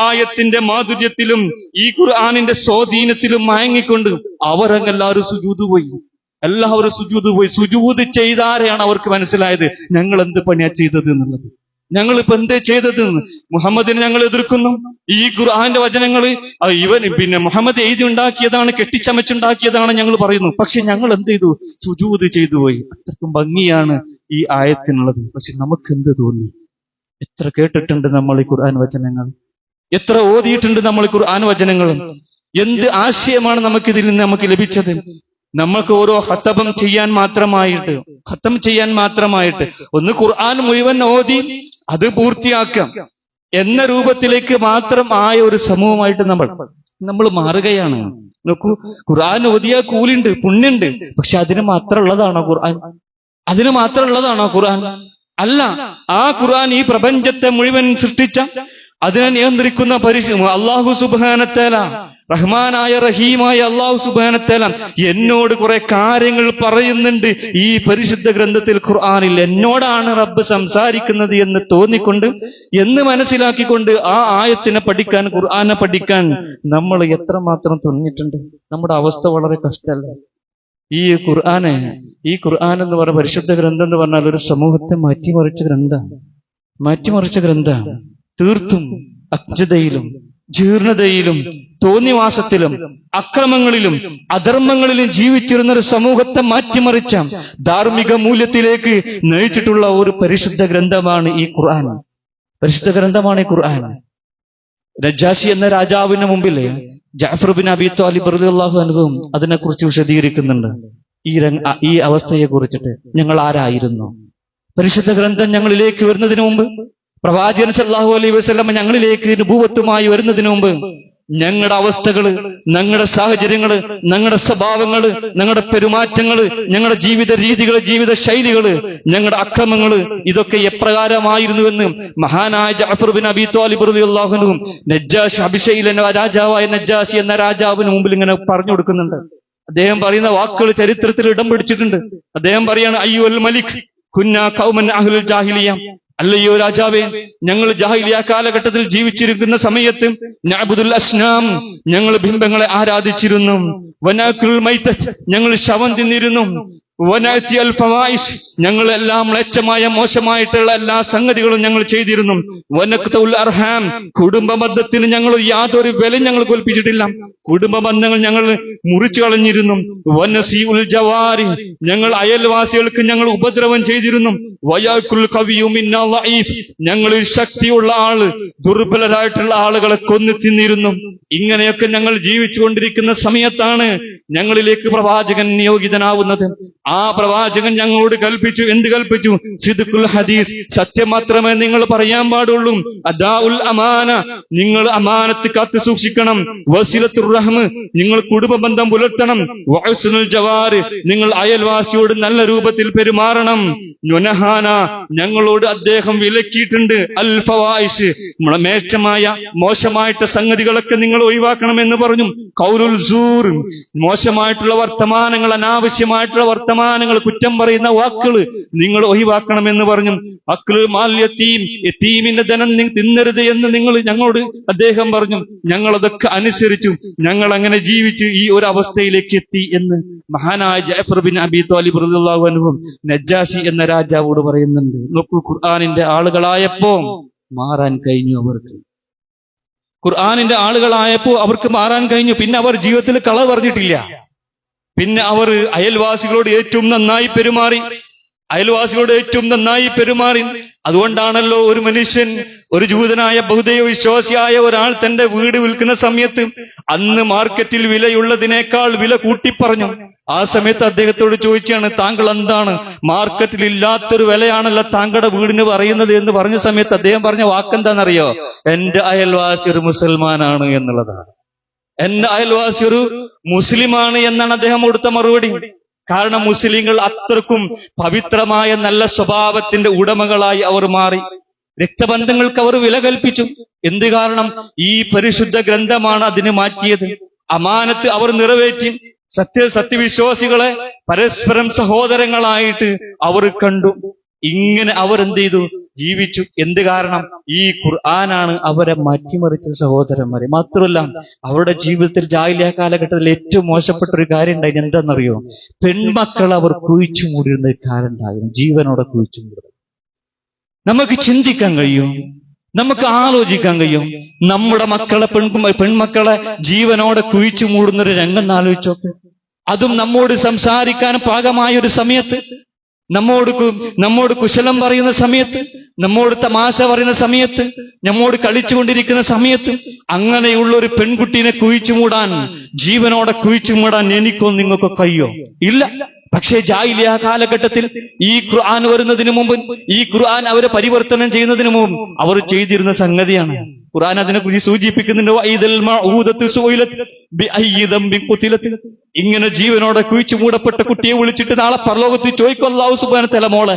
ആയത്തിന്റെ മാധുര്യത്തിലും ഈ ഖുർആനിന്റെ സ്വാധീനത്തിലും മയങ്ങിക്കൊണ്ട് അവരെല്ലാവരും സുജൂദ് പോയി. എല്ലാവരും സുജൂദ് പോയി. സുജൂദ് ചെയ്താരെയാണ് അവർക്ക് മനസ്സിലായത് ഞങ്ങൾ എന്ത് പണിയാ ചെയ്തത് എന്നുള്ളത്. ഞങ്ങളിപ്പോ എന്തേ ചെയ്തത്? മുഹമ്മദിനെ ഞങ്ങൾ എതിർക്കുന്നു. ഈ ഖുർആന്റെ വചനങ്ങൾ മുഹമ്മദ് എഴുതി ഉണ്ടാക്കിയതാണ്, കെട്ടിച്ചമച്ചുണ്ടാക്കിയതാണ് ഞങ്ങൾ പറയുന്നു. പക്ഷെ ഞങ്ങൾ എന്ത് ചെയ്തു? സുജൂദ് ചെയ്തു പോയി. അത്രക്കും ഭംഗിയാണ് ഈ ആയത്തിനുള്ളത്. പക്ഷെ നമുക്ക് എന്ത് തോന്നി? എത്ര കേട്ടിട്ടുണ്ട് നമ്മൾ ഈ ഖുർആൻ വചനങ്ങൾ, എത്ര ഓതിയിട്ടുണ്ട് നമ്മൾ ഈ ഖുർആൻ വചനങ്ങൾ. എന്ത് ആശയമാണ് നമുക്കിതിൽ നിന്ന് നമുക്ക് ലഭിച്ചത്? നമ്മൾക്ക് ഓരോ ഖത്തം ചെയ്യാൻ മാത്രമായിട്ട് ഒന്ന് ഖുർആൻ മുഴുവൻ ഓതി അത് പൂർത്തിയാക്കാം എന്ന രൂപത്തിലേക്ക് മാത്രം ആയ ഒരു സമൂഹമായിട്ട് നമ്മൾ മാറുകയാണ്. നോക്കൂ, ഖുർആൻ ഓതിയ കൂലിണ്ട്, പുണ്യുണ്ട്. പക്ഷെ അതിന് മാത്രമുള്ളതാണോ ഖുർആൻ? അല്ല. ആ ഖുർആൻ ഈ പ്രപഞ്ചത്തെ മുഴുവൻ സൃഷ്ടിച്ച, അതിനെ നിയന്ത്രിക്കുന്ന അല്ലാഹു സുബ്ഹാനഹു വതആല, റഹ്മാനായ റഹീമായ അല്ലാഹു സുബ്ഹാനഹു വതആല എന്നോട് കുറെ കാര്യങ്ങൾ പറയുന്നുണ്ട് ഈ പരിശുദ്ധ ഗ്രന്ഥത്തിൽ, ഖുർആനിൽ. എന്നോടാണ് റബ്ബ് സംസാരിക്കുന്നത് എന്ന് തോന്നിക്കൊണ്ട്, എന്ന് മനസ്സിലാക്കിക്കൊണ്ട് ആ ആയത്തിനെ പഠിക്കാൻ, ഖുർആനെ പഠിക്കാൻ നമ്മൾ എത്രമാത്രം തുനിഞ്ഞിട്ടുണ്ട്. നമ്മുടെ അവസ്ഥ വളരെ കഷ്ടമല്ല. ഈ ഖുർആൻ എന്ന് പറഞ്ഞ പരിശുദ്ധ ഗ്രന്ഥം എന്ന് പറഞ്ഞാൽ ഒരു സമൂഹത്തെ മാറ്റിമറിച്ച ഗ്രന്ഥമാണ്. തീർത്തും അജ്ഞതയിലും ജീർണതയിലും തോന്നിവാസത്തിലും അക്രമങ്ങളിലും അധർമ്മങ്ങളിലും ജീവിച്ചിരുന്ന ഒരു സമൂഹത്തെ മാറ്റിമറിച്ച ധാർമ്മിക മൂല്യത്തിലേക്ക് നയിച്ചിട്ടുള്ള ഒരു പരിശുദ്ധ ഗ്രന്ഥമാണ് ഈ ഖുർആൻ. നജാശി എന്ന രാജാവിന് മുമ്പിൽ ജഅഫർ ബിൻ അബി ത്വാലിബ് റളിയല്ലാഹു അൻഹു അതിനെക്കുറിച്ച് വിശദീകരിക്കുന്നുണ്ട്. ഈ അവസ്ഥയെ കുറിച്ചിട്ട് ഞങ്ങൾ ആരായിരുന്നു? പരിശുദ്ധ ഗ്രന്ഥം ഞങ്ങളിലേക്ക് വരുന്നതിന് മുമ്പ്, പ്രവാചകൻ സല്ലല്ലാഹു അലൈഹി വസല്ലം ഞങ്ങളിലേക്ക് നുബുവത്തുമായി വരുന്നതിന് മുമ്പ് ഞങ്ങളുടെ അവസ്ഥകള്, ഞങ്ങളുടെ സാഹചര്യങ്ങള്, ഞങ്ങളുടെ സ്വഭാവങ്ങള്, ഞങ്ങളുടെ പെരുമാറ്റങ്ങള്, ഞങ്ങളുടെ ജീവിത രീതികള്, ജീവിത ശൈലികള്, ഞങ്ങളുടെ അക്രമങ്ങള്, ഇതൊക്കെ എപ്രകാരമായിരുന്നുവെന്ന് മഹാനായ ജഅഫർ ബിൻ അബി ത്വാലിബ് റളിയല്ലാഹു അൻഹു നജ്ജാശി, അബിശയിലെ രാജാവായ നജ്ജാശി എന്ന രാജാവിന് മുമ്പിൽ ഇങ്ങനെ പറഞ്ഞു കൊടുക്കുന്നുണ്ട്. അദ്ദേഹം പറയുന്ന വാക്കുകൾ ചരിത്രത്തിൽ ഇടം പിടിച്ചിട്ടുണ്ട്. അദ്ദേഹം പറയാണ്, അയ്യുൽ മലിക് കുന്നാ ഖൗമൻ അഹ്ലുൽ ജാഹിലിയ, അല്ലയോ രാജാവേ, ഞങ്ങൾ ജാഹിലിയ കാലഘട്ടത്തിൽ ജീവിച്ചിരിക്കുന്ന സമയത്ത് നഅബുദുൽ അസ്നാം, ഞങ്ങൾ ബിംബങ്ങളെ ആരാധിച്ചിരുന്നു. വനാകുൽ മൈതത്ത്, ഞങ്ങൾ ശവം തിന്നിരുന്നു. വനാതി അൽ ഫവായിഷ്, ഞങ്ങൾ എല്ലാം മ്ലേച്ഛമായ മോശമായിട്ടുള്ള എല്ലാ സംഗതികളും ഞങ്ങൾ ചെയ്തിരുന്നു. വനഖ്തുൽ അർഹാം, കുടുംബ ബന്ധത്തിന് ഞങ്ങൾ യാതൊരു വില ഞങ്ങൾ കൽപ്പിച്ചിട്ടില്ല. കുടുംബ ബന്ധങ്ങൾ ഞങ്ങൾ മുറിച്ചു കളഞ്ഞിരുന്നു. വനസിഉൽ ജവാരി, ഞങ്ങൾ അയൽവാസികൾക്ക് ഞങ്ങൾ ഉപദ്രവം ചെയ്തിരുന്നു. വയാകുൽ ഖവിയു മിന്നാ ലഈഫ്, ഞങ്ങളിൽ ശക്തിയുള്ള ആള് ദുർബലരായിട്ടുള്ള ആളുകളെ കൊന്നു തിന്നിരുന്നു. ഇങ്ങനെയൊക്കെ ഞങ്ങൾ ജീവിച്ചുകൊണ്ടിരിക്കുന്ന സമയത്താണ് ഞങ്ങളിലേക്ക് പ്രവാചകൻ നിയോഗിതനാവുന്നത്. ആ പ്രവാചകൻ ഞങ്ങളോട് കൽപ്പിച്ചു. എന്ത് കൽപ്പിച്ചു? സിദ്ഖുൽ ഹദീസ്, സത്യം മാത്രമേ നിങ്ങൾ പറയാൻ പാടുള്ളൂ. അദാഉൽ അമാന, നിങ്ങൾ അമാനത്ത് കാത്തു സൂക്ഷിക്കണം. വസിലത്തുർ റഹ്മ, നിങ്ങൾ കുടുംബ ബന്ധം പുലർത്തണം. വഹുസ്നുൽ ജവാർ, നിങ്ങൾ അയൽവാസിയോട് നല്ല രൂപത്തിൽ പെരുമാറണം. നുനഹാന, ഞങ്ങളോട് അദ്ദേഹം വിലക്കിയിട്ടുണ്ട്. അൽ ഫവായിഷ്, മേച്ചമായ മോശമായിട്ട് സംഗതികളൊക്കെ നിങ്ങൾ ഒഴിവാക്കണമെന്ന് പറഞ്ഞു. ഖൗലുൽ സൂർ, മോശമായിട്ടുള്ള വർത്തമാനങ്ങൾ, അനാവശ്യമായിട്ടുള്ള വർത്തമാനങ്ങൾ, കുറ്റം പറയുന്ന വാക്കുകൾ നിങ്ങൾ ഒഴിവാക്കണമെന്ന് പറഞ്ഞു. അക്ലുൽ മാൽ യതീം, യതീമിന്റെ ധനം തിന്നരുത് എന്ന് ഞങ്ങളോട് അദ്ദേഹം പറഞ്ഞു. ഞങ്ങളതൊക്കെ അനുസരിച്ചു. ഞങ്ങൾ അങ്ങനെ ജീവിച്ച് ഈ ഒരു അവസ്ഥയിലേക്ക് എത്തി എന്ന് മഹാനായ ജഅഫർ ബിൻ അബി ത്വാലിബ് റളിയല്ലാഹു അൻഹു നജ്ജാശി എന്ന രാജാവോട് പറയുന്നുണ്ട്. നോക്കൂ, ഖുർആനിന്റെ ആളുകളായപ്പോ മാറാൻ കഴിഞ്ഞു അവർക്ക്. ഖുർആനിന്റെ ആളുകളായപ്പോ അവർക്ക് മാറാൻ കഴിഞ്ഞു. പിന്നെ അവർ ജീവിതത്തിൽ കളവ് പറഞ്ഞിട്ടില്ല. പിന്നെ അവർ അയൽവാസികളോട് ഏറ്റവും നന്നായി പെരുമാറി. അതുകൊണ്ടാണല്ലോ ഒരു മനുഷ്യൻ, ഒരു ജൂതനായ ബഹുദൈവ വിശ്വാസിയായ ഒരാൾ തന്റെ വീട് വിൽക്കുന്ന സമയത്ത് അന്ന് മാർക്കറ്റിൽ വിലയുള്ളതിനേക്കാൾ വില കൂട്ടിപ്പറഞ്ഞു. ആ സമയത്ത് അദ്ദേഹത്തോട് ചോദിച്ചാണ്, താങ്കൾ എന്താണ്, മാർക്കറ്റിൽ ഇല്ലാത്തൊരു വിലയാണല്ലോ താങ്കളുടെ വീടിന് പറയുന്നത് എന്ന് പറഞ്ഞ സമയത്ത് അദ്ദേഹം പറഞ്ഞ വാക്കെന്താണെന്നറിയോ? എന്റെ അയൽവാസി ഒരു മുസൽമാനാണ് എന്നുള്ളതാണ്. എന്റെ അയൽവാസി ഒരു മുസ്ലിമാണ് എന്നാണ് അദ്ദേഹം കൊടുത്ത മറുപടി. കാരണം മുസ്ലിങ്ങൾ അത്രക്കും പവിത്രമായ നല്ല സ്വഭാവത്തിന്റെ ഉടമകളായി അവർ മാറി. രക്തബന്ധങ്ങൾക്ക് അവർ വില കൽപ്പിച്ചു. എന്ത് കാരണം? ഈ പരിശുദ്ധ ഗ്രന്ഥമാണ് അതിന് മാറ്റിയത്. അമാനത്ത് അവർ നിറവേറ്റി. സത്യവിശ്വാസികളെ പരസ്പരം സഹോദരങ്ങളായിട്ട് അവർ കണ്ടു. ഇങ്ങനെ അവർ എന്ത് ചെയ്തു? ജീവിച്ചു. എന്ത് കാരണം? ഈ ഖുർആനാണ് അവരെ മാറ്റിമറിച്ച സഹോദരന്മാരെ. മാത്രമല്ല, അവരുടെ ജീവിതത്തിൽ ജാഹിലിയ കാലഘട്ടത്തിൽ ഏറ്റവും മോശപ്പെട്ട ഒരു കാര്യം ഉണ്ടായിരുന്നു. എന്താണെന്നറിയോ? പെൺമക്കൾ അവർ കുഴിച്ചു മൂടിയിരുന്ന ഒരു കാര്യം ഉണ്ടായിരുന്നു. ജീവനോടെ കുഴിച്ചു മൂടുന്നത്. നമുക്ക് ചിന്തിക്കാൻ കഴിയും, നമുക്ക് ആലോചിക്കാൻ കഴിയും. നമ്മുടെ മക്കളെ, പെൺമക്കളെ ജീവനോടെ കുഴിച്ചു മൂടുന്നൊരു രംഗം ആലോചിച്ചോക്കെ. അതും നമ്മോട് സംസാരിക്കാൻ പാകമായ ഒരു സമയത്ത്, നമ്മോട് കുശലം പറയുന്ന സമയത്ത്, നമ്മോട് തമാശ പറയുന്ന സമയത്ത്, നമ്മോട് കളിച്ചുകൊണ്ടിരിക്കുന്ന സമയത്ത് അങ്ങനെയുള്ള ഒരു പെൺകുട്ടീനെ കുഴിച്ചുമൂടാൻ, ജീവനോടെ കുഴിച്ചുമൂടാൻ എനിക്കോ നിങ്ങൾക്കോ കഴിയോ? ഇല്ല. പക്ഷേ ജാഹിലിയ കാലഘട്ടത്തിൽ ഈ ഖുർആൻ വരുന്നതിന് മുമ്പ്, ഈ ഖുർആൻ അവരെ പരിവർത്തനം ചെയ്യുന്നതിന് മുമ്പ് അവർ ചെയ്തിരുന്ന സംഗതിയാണ്. ഖുർആൻ അതിനെ കുറിച്ച് സൂചിപ്പിക്കുന്നുണ്ട്. ഇങ്ങനെ ജീവനോടെ കുഴിച്ചു മൂടപ്പെട്ട കുട്ടിയെ വിളിച്ചിട്ട് നാളെ പരലോകത്ത് ചോദിക്കും, അല്ലാഹു സുബ്ഹാനഹു വ തആല, മോളെ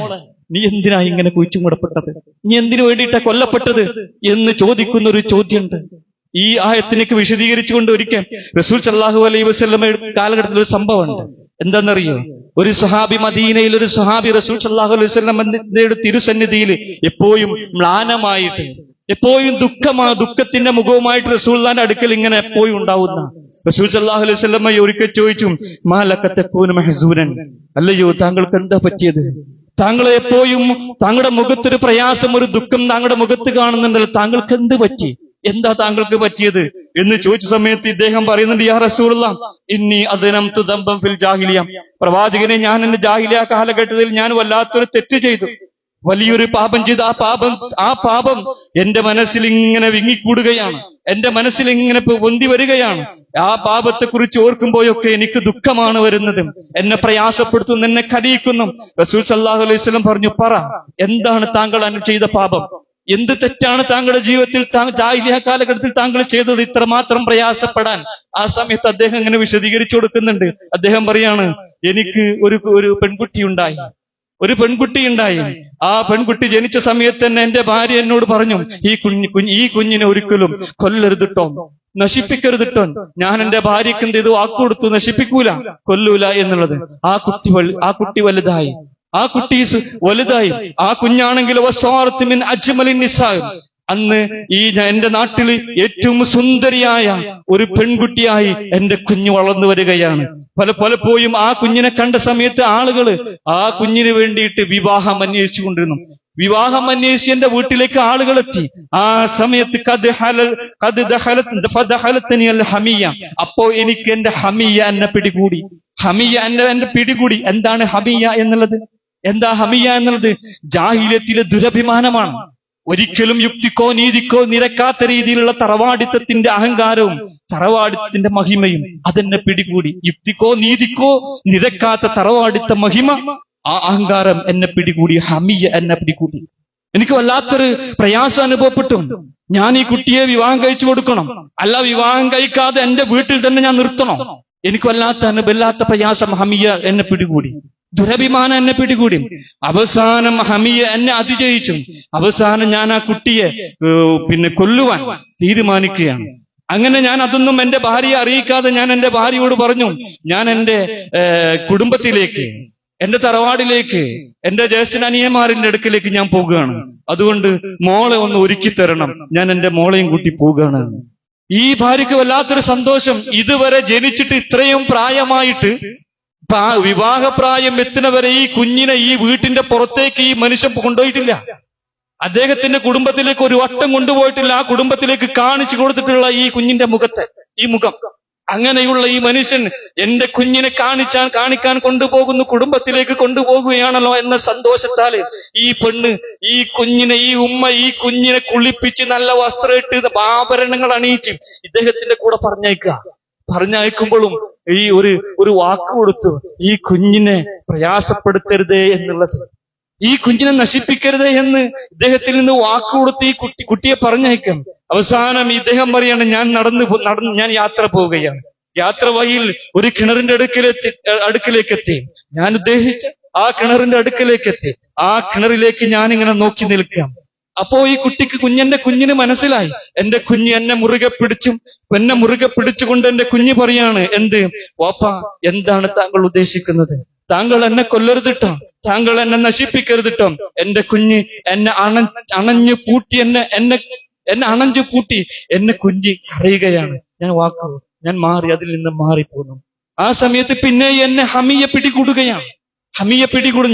നീ എന്തിനാ ഇങ്ങനെ കുഴിച്ചു മൂടപ്പെട്ടത്? നീ എന്തിനു വേണ്ടിയിട്ടാ കൊല്ലപ്പെട്ടത് എന്ന് ചോദിക്കുന്ന ഒരു ചോദ്യമുണ്ട്. ഈ ആയത്തിനൊക്കെ വിശദീകരിച്ചുകൊണ്ട് ഒരിക്കൽ റസൂൽ സല്ലല്ലാഹു അലൈഹി വസല്ലം കാലഘട്ടത്തിൽ ഒരു സംഭവമുണ്ട്. എന്താണെന്നറിയോ? ഒരു സ്വഹാബി, മദീനയിൽ ഒരു സ്വഹാബി റസൂൽ സല്ലല്ലാഹു അലൈഹി വസല്ലം തിരുസന്നിധിയിൽ എപ്പോഴും മ്ലാനമായിട്ട്, എപ്പോഴും ദുഃഖത്തിന്റെ മുഖവുമായിട്ട് റസൂലുള്ളാഹിന്റെ അടുക്കൽ ഇങ്ങനെ എപ്പോഴും ഉണ്ടാവുന്ന റസൂൽ സല്ലല്ലാഹു അലൈഹി വസല്ലം ഒരിക്കൽ ചോദിച്ചു, മാ ലക തകൂന മഹ്സൂനൻ, അല്ലയോ താങ്കൾക്ക് എന്താ പറ്റിയത്? താങ്കളെ എപ്പോഴും താങ്കളുടെ മുഖത്തൊരു പ്രയാസം, ഒരു ദുഃഖം താങ്കളുടെ മുഖത്ത് കാണുന്നുണ്ടല്ലോ, താങ്കൾക്ക് എന്ത് പറ്റി? എന്താ താങ്കൾക്ക് പറ്റിയത് എന്ന് ചോദിച്ച സമയത്ത് ഇദ്ദേഹം പറയുന്നുണ്ട്, യാ റസൂലുള്ളാഹ് ഇന്നി അദ്നംതു ദംബൻ ഫിൽ ജാഹിലിയ, പ്രവാചകനെ, ഞാൻ എന്റെ ജാഹിലിയ കാലഘട്ടത്തിൽ ഞാൻ വല്ലാത്തൊരു തെറ്റ് ചെയ്തു, വലിയൊരു പാപം ചെയ്തു. ആ പാപം എന്റെ മനസ്സിൽ ഇങ്ങനെ വിങ്ങിക്കൂടുകയാണ്, എന്റെ മനസ്സിൽ ഇങ്ങനെ പൊന്തി വരികയാണ്. ആ പാപത്തെക്കുറിച്ച് ഓർക്കുമ്പോഴൊക്കെ എനിക്ക് ദുഃഖമാണ് വരുന്നത്, എന്നെ പ്രയാസപ്പെടുത്തുന്നു, എന്നെ കരയിക്കുന്നു. റസൂൽ സല്ലല്ലാഹു അലൈഹി വസല്ലം പറഞ്ഞു, പറ, എന്താണ് താങ്കൾ ചെയ്ത പാപം? എന്ത് തെറ്റാണ് താങ്കളുടെ ജീവിതത്തിൽ ജാഹിലിയ്യ കാലഘട്ടത്തിൽ താങ്കൾ ചെയ്തത് ഇത്രമാത്രം പ്രയാസപ്പെടാൻ? ആ സമയത്ത് അദ്ദേഹം ഇങ്ങനെ വിശദീകരിച്ചു കൊടുക്കുന്നുണ്ട്. അദ്ദേഹം പറയാണ്, എനിക്ക് ഒരു പെൺകുട്ടിയുണ്ടായി. ആ പെൺകുട്ടി ജനിച്ച സമയത്ത് തന്നെ എന്റെ ഭാര്യ എന്നോട് പറഞ്ഞു, ഈ കുഞ്ഞിനെ ഒരിക്കലും കൊല്ലരുതിട്ടോ, നശിപ്പിക്കരുതിട്ടോ. ഞാൻ എന്റെ ഭാര്യയ്ക്ക് എന്ത് ചെയ്തു? വാക്കുകൊടുത്തു, നശിപ്പിക്കൂല, കൊല്ലൂല എന്നുള്ളത്. ആ കുട്ടി വലുതായി. ആ കുഞ്ഞാണെങ്കിൽ അന്ന് എന്റെ നാട്ടിൽ ഏറ്റവും സുന്ദരിയായ ഒരു പെൺകുട്ടിയായി എന്റെ കുഞ്ഞ് വളർന്നു വരികയാണ്. പലപ്പോഴും ആ കുഞ്ഞിനെ കണ്ട സമയത്ത് ആളുകൾ ആ കുഞ്ഞിന് വേണ്ടിയിട്ട് വിവാഹം അന്വേഷിച്ചുകൊണ്ടിരുന്നു. വിവാഹം അന്വേഷിച്ച് എന്റെ വീട്ടിലേക്ക് ആളുകൾ എത്തി. ആ സമയത്ത് അപ്പോ എനിക്ക് എന്റെ ഹമിയ എന്നെ പിടികൂടി. എന്താണ് ഹമിയ എന്നുള്ളത്? ജാഹിലിയത്തിലെ ദുരഭിമാനമാണ്. ഒരിക്കലും യുക്തിക്കോ നീതിക്കോ നിരക്കാത്ത രീതിയിലുള്ള തറവാടിത്തത്തിന്റെ അഹങ്കാരവും തറവാടിത്തത്തിന്റെ മഹിമയും അതെന്നെ പിടികൂടി. യുക്തിക്കോ നീതിക്കോ നിരക്കാത്ത തറവാടിത്ത മഹിമ, ആ അഹങ്കാരം എന്നെ പിടികൂടി, ഹമിയ എന്നെ പിടികൂടി. എനിക്ക് വല്ലാത്തൊരു പ്രയാസം അനുഭവപ്പെട്ടു. ഞാൻ ഈ കുട്ടിയെ വിവാഹം കഴിച്ചു കൊടുക്കണം, അല്ല വിവാഹം കഴിക്കാതെ എന്റെ വീട്ടിൽ തന്നെ ഞാൻ നിർത്തണോ? എനിക്ക് വല്ലാത്ത പ്രയാസം, ഹമിയ എന്നെ പിടികൂടി, ദുരഭിമാനം എന്നെ പിടികൂടി. അവസാനം ഹമിയ എന്നെ അതിജയിച്ചു. അവസാനം ഞാൻ ആ കുട്ടിയെ കൊല്ലുവാൻ തീരുമാനിക്കുകയാണ്. അങ്ങനെ ഞാൻ അതൊന്നും എന്റെ ഭാര്യയെ അറിയിക്കാതെ ഞാൻ എന്റെ ഭാര്യയോട് പറഞ്ഞു, ഞാൻ എന്റെ കുടുംബത്തിലേക്ക്, എന്റെ തറവാടിലേക്ക്, എന്റെ ജ്യേഷ്ഠനനിയന്മാരുടെ അടുക്കിലേക്ക് ഞാൻ പോകുകയാണ്. അതുകൊണ്ട് മോളെ ഒന്ന് ഒരുക്കി തരണം, ഞാൻ എന്റെ മോളെയും കൂട്ടി പോകുകയാണ്. ഈ ഭാര്യയ്ക്ക് വല്ലാത്തൊരു സന്തോഷം. ഇതുവരെ ജനിച്ചിട്ട് ഇത്രയും പ്രായമായിട്ട് വിവാഹപ്രായം എത്തുന്നവരെ ഈ കുഞ്ഞിനെ ഈ വീട്ടിന്റെ പുറത്തേക്ക് ഈ മനുഷ്യൻ കൊണ്ടുപോയിട്ടില്ല. അദ്ദേഹത്തിന്റെ കുടുംബത്തിലേക്ക് ഒരു വട്ടം കൊണ്ടുപോയിട്ടില്ല. ആ കുടുംബത്തിലേക്ക് കാണിച്ചു കൊടുത്തിട്ടുള്ള ഈ കുഞ്ഞിന്റെ മുഖം. അങ്ങനെയുള്ള ഈ മനുഷ്യൻ എന്റെ കുഞ്ഞിനെ കാണിക്കാൻ കൊണ്ടുപോകുന്നു, കുടുംബത്തിലേക്ക് കൊണ്ടുപോകുകയാണല്ലോ എന്ന സന്തോഷത്താല് ഈ പെണ്ണ് ഈ കുഞ്ഞിനെ, ഈ ഉമ്മ ഈ കുഞ്ഞിനെ കുളിപ്പിച്ച് നല്ല വസ്ത്രം ഇട്ട് ആഭരണങ്ങൾ അണിയിച്ച് ഇദ്ദേഹത്തിന്റെ കൂടെ പറഞ്ഞയക്കുമ്പോഴും ഈ ഒരു വാക്ക് കൊടുത്തു, ഈ കുഞ്ഞിനെ പ്രയാസപ്പെടുത്തരുതേ എന്നുള്ളത്, ഈ കുഞ്ഞിനെ നശിപ്പിക്കരുതേ എന്ന് ഇദ്ദേഹത്തിൽ നിന്ന് വാക്ക് കൊടുത്ത് ഈ കുട്ടിയെ പറഞ്ഞയക്കാം. അവസാനം ഇദ്ദേഹം പറയാണ്, ഞാൻ യാത്ര പോവുകയാണ്. യാത്ര വഴിയിൽ ഒരു കിണറിന്റെ അടുക്കിലേക്ക് എത്തി. ഞാൻ ഉദ്ദേശിച്ച ആ കിണറിന്റെ അടുക്കിലേക്ക് എത്തി. ആ കിണറിലേക്ക് ഞാൻ ഇങ്ങനെ നോക്കി നിൽക്കാം. അപ്പോ ഈ കുഞ്ഞിന് മനസ്സിലായി, എന്റെ കുഞ്ഞ് എന്നെ മുറുകെ പിടിച്ചുകൊണ്ട് എന്റെ കുഞ്ഞ് പറയാണ്, എന്ത് വാപ്പ, എന്താണ് താങ്കൾ ഉദ്ദേശിക്കുന്നത്? താങ്കൾ എന്നെ കൊല്ലരുതിട്ടോ, താങ്കൾ എന്നെ നശിപ്പിക്കരുതിട്ടോ. എന്റെ കുഞ്ഞ് എന്നെ അണഞ്ഞു പൂട്ടി എന്നെ കുഞ്ഞ് കരയുകയാണ്. ഞാൻ അതിൽ നിന്ന് മാറിപ്പോന്നു. ആ സമയത്ത് പിന്നെ എന്നെ ഹമിയ പിടികൂടുകയാണ്.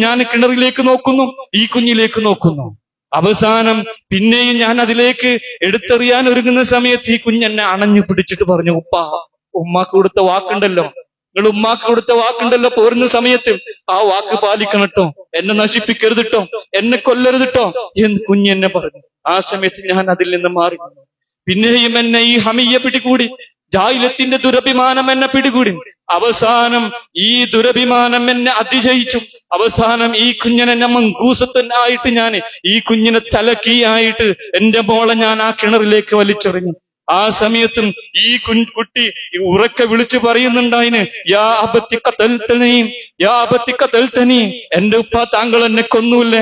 ഞാൻ കിണറിലേക്ക് നോക്കുന്നു, ഈ കുഞ്ഞിലേക്ക് നോക്കുന്നു. അവസാനം പിന്നെയും ഞാൻ അതിലേക്ക് എടുത്തെറിയാൻ ഒരുങ്ങുന്ന സമയത്ത് ഈ കുഞ്ഞെന്നെ അണഞ്ഞു പിടിച്ചിട്ട് പറഞ്ഞു, ഉമ്മാക്ക് കൊടുത്ത വാക്കുണ്ടല്ലോ, നിങ്ങൾ ഉമ്മാക്ക് കൊടുത്ത വാക്കുണ്ടല്ലോ, പോരുന്ന സമയത്ത് ആ വാക്ക് പാലിക്കണട്ടോ, എന്നെ നശിപ്പിക്കരുതിട്ടോ, എന്നെ കൊല്ലരുതിട്ടോ എന്ന് കുഞ്ഞെന്നെ പറഞ്ഞു. ആ സമയത്ത് ഞാൻ അതിൽ നിന്ന് മാറി. പിന്നെയും എന്നെ ഈ ഹമിയ പിടികൂടി, ജാഹിലിയത്തിന്റെ ദുരഭിമാനം എന്നെ പിടികൂടി. അവസാനം ഈ ദുരഭിമാനം എന്നെ അതിജയിച്ചു. അവസാനം ഈ കുഞ്ഞിനെ മങ്കൂസത്തനായിട്ട് ഞാൻ ഈ കുഞ്ഞിനെ തലക്കീയായിട്ട് എന്റെ മോളെ ഞാൻ ആ കിണറിലേക്ക് വലിച്ചെറിഞ്ഞു. ആ സമയത്തും ഈ കുട്ടി ഉറക്കെ വിളിച്ചു പറയുന്നുണ്ടായിന്, യാ അബത്തി ഖതൽതനീ, എന്റെ ഉപ്പ, താങ്കൾ എന്നെ കൊന്നുവല്ലേ.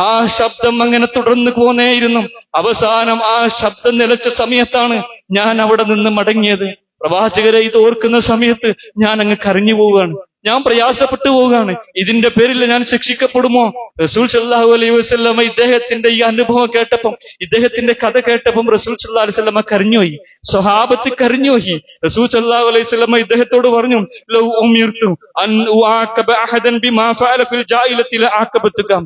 ആ ശബ്ദം അങ്ങനെ തുടർന്നു പോന്നേയിരുന്നു. അവസാനം ആ ശബ്ദം നിലച്ച സമയത്താണ് ഞാൻ അവിടെ നിന്ന് മടങ്ങിയത്. പ്രവാചകരെ, ഇത് ഓർക്കുന്ന സമയത്ത് ഞാൻ അങ്ങ് കരഞ്ഞു പോവുകയാണ്, ഞാൻ പ്രയാസപ്പെട്ടു പോവുകയാണ്. ഇതിന്റെ പേരിൽ ഞാൻ ശിക്ഷിക്കപ്പെടുമോ? റസൂൽ സല്ലല്ലാഹു അലൈഹി വസല്ലമ ഇദ്ദേഹത്തിന്റെ ഈ അനുഭവം കേട്ടപ്പം, ഇദ്ദേഹത്തിന്റെ കഥ കേട്ടപ്പം റസൂൽ സല്ലല്ലാഹു അലൈഹി വസല്ലമ കരഞ്ഞുപോയി, സ്വഹാബത്ത് കരഞ്ഞുപോയി. റസൂൽ സല്ലല്ലാഹു അലൈഹി വസല്ലമ ഇദ്ദേഹത്തോട് പറഞ്ഞു, ലൗ ഉമിർതു അൻ ഉആഖബ അഹദൻ ബിമാ ഫഅല ഫിൽ ജാഹിലിയത്തി ലഅഖബതുക.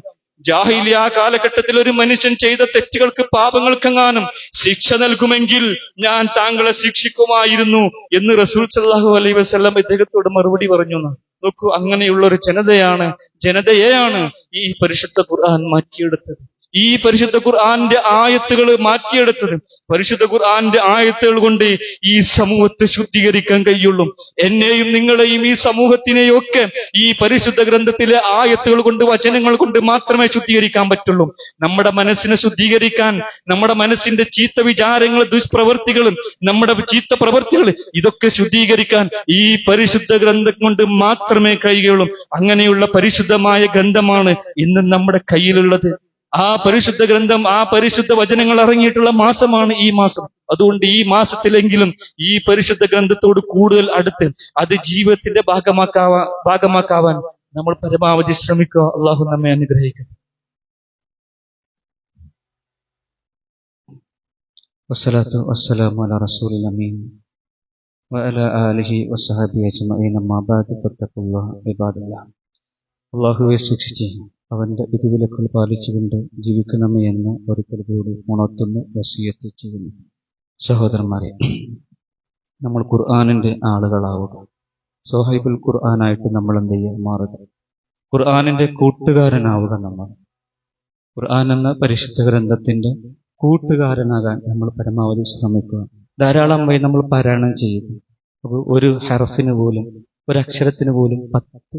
ജാഹിലിയ കാലഘട്ടത്തിൽ ഒരു മനുഷ്യൻ ചെയ്ത തെറ്റുകൾക്ക്, പാപങ്ങൾക്കെങ്ങാനും ശിക്ഷ നൽകുമെങ്കിൽ ഞാൻ താങ്കളെ ശിക്ഷിക്കുമായിരുന്നു എന്ന് റസൂൽ സല്ലല്ലാഹു അലൈഹി വസല്ലം ഇദ്ദേഹത്തോട് മറുപടി പറഞ്ഞു. നോക്കൂ, അങ്ങനെയുള്ള ഒരു ജനതയെയാണ് ഈ പരിശുദ്ധ ഖുർആൻ മാറ്റിയെടുത്തത്. ഈ പരിശുദ്ധ ഖുർആന്റെ ആയത്തുകൾ മാറ്റിയെടുത്തത്. പരിശുദ്ധ ഖുർആന്റെ ആയത്തുകൾ കൊണ്ട് ഈ സമൂഹത്തെ ശുദ്ധീകരിക്കാൻ കഴിയുള്ളൂ. എന്നെയും നിങ്ങളെയും ഈ സമൂഹത്തിനെയും ഒക്കെ ഈ പരിശുദ്ധ ഗ്രന്ഥത്തിലെ ആയത്തുകൾ കൊണ്ട്, വചനങ്ങൾ കൊണ്ട് മാത്രമേ ശുദ്ധീകരിക്കാൻ പറ്റുള്ളൂ. നമ്മുടെ മനസ്സിനെ ശുദ്ധീകരിക്കാൻ, നമ്മുടെ മനസ്സിന്റെ ചീത്ത വിചാരങ്ങൾ, ദുഷ്പ്രവൃത്തികൾ, നമ്മുടെ ചീത്ത പ്രവൃത്തികൾ, ഇതൊക്കെ ശുദ്ധീകരിക്കാൻ ഈ പരിശുദ്ധ ഗ്രന്ഥം കൊണ്ട് മാത്രമേ കഴിയുകയുള്ളൂ. അങ്ങനെയുള്ള പരിശുദ്ധമായ ഗ്രന്ഥമാണ് ഇന്ന് നമ്മുടെ കയ്യിലുള്ളത്. ആ പരിശുദ്ധ ഗ്രന്ഥം, ആ പരിശുദ്ധ വചനങ്ങൾ ഇറങ്ങിയിട്ടുള്ള മാസമാണ് ഈ മാസം. അതുകൊണ്ട് ഈ മാസത്തിലെങ്കിലും ഈ പരിശുദ്ധ ഗ്രന്ഥത്തോട് കൂടുതൽ അടുത്ത് അത് ജീവിതത്തിന്റെ ഭാഗമാക്കാവാൻ നമ്മൾ പരമാവധി ശ്രമിക്കുക. അള്ളാഹു നമ്മെ അനുഗ്രഹിക്കട്ടെ. വസ്സലാത്തു വസ്സലാമു അലാ റസൂലിൽ അമീൻ വഅലാ ആലിഹി വസ്സഹബിഹി അജ്മഈൻ. അമ്മാ ബഅദ് ഫത്തഖുല്ലാഹ ഇബാദല്ലാഹ്. അല്ലാഹുവെ സൂക്ഷിച്ച് അവന്റെ വിധിവിലക്കുകൾ പാലിച്ചുകൊണ്ട് ജീവിക്കണമേ എന്ന് ഒരിക്കൽ കൂടി ഉണർത്തുന്നു, വസിയത്ത് ചെയ്യുന്നു. സഹോദരന്മാരെ, നമ്മൾ ഖുർആനിന്റെ ആളുകളാവുക. സോഹൈബുൽ ഖുർആനായിട്ട് നമ്മൾ എന്ത് ചെയ്യുക? മാറുക. ഖുർആനിന്റെ കൂട്ടുകാരനാവുക. നമ്മൾ ഖുർആൻ എന്ന പരിശുദ്ധ ഗ്രന്ഥത്തിന്റെ കൂട്ടുകാരനാകാൻ നമ്മൾ പരമാവധി ശ്രമിക്കുക. ധാരാളം വഴി നമ്മൾ പാരായണം ചെയ്യുക. അപ്പോൾ ഒരു ഹർഫിന് പോലും, ഒരു അക്ഷരത്തിന് പോലും 10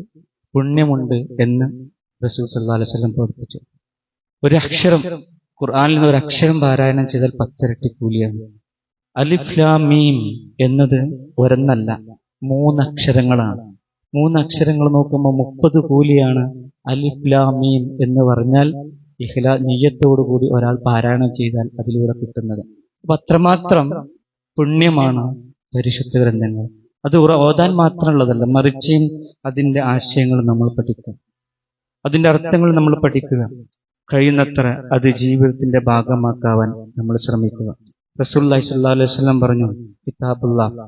പുണ്യമുണ്ട് എന്ന് റസൂൽ സല്ലല്ലാഹു അലൈഹി വസല്ലം പഠിപ്പിച്ചു. ഒരു അക്ഷരം, ഖുർആനിൽ നിന്ന് ഒരു അക്ഷരം പാരായണം ചെയ്താൽ 10 ഇരട്ടി കൂലിയാണ്. അലിഫ് ലാം മീം എന്നത് ഒരെണ്ണല്ല, 3 അക്ഷരങ്ങളാണ്. 3 അക്ഷരങ്ങൾ നോക്കുമ്പോൾ 30 കൂലിയാണ്. അലിഫ് ലാം മീം എന്ന് പറഞ്ഞാൽ നിയ്യത്തോടു കൂടി ഒരാൾ പാരായണം ചെയ്താൽ അതിലൂടെ കിട്ടുന്നത്. അപ്പൊ അത്രമാത്രം പുണ്യമാണ് പരിശുദ്ധ ഗ്രന്ഥങ്ങൾ. അത് ഓതാൻ മാത്രമുള്ളതല്ല, മറിച്ച് അതിന്റെ ആശയങ്ങൾ നമ്മൾ പഠിക്കുക, അതിന്റെ അർത്ഥങ്ങൾ നമ്മൾ പഠിക്കുക. കഴിയുന്നത്ര അത് ജീവിതത്തിന്റെ ഭാഗമാക്കാവാൻ നമ്മൾ ശ്രമിക്കുക. റസൂലുള്ളാഹി സ്വല്ലല്ലാഹു അലൈഹി വസല്ലം പറഞ്ഞു, കിതാബുല്ലാഹ്,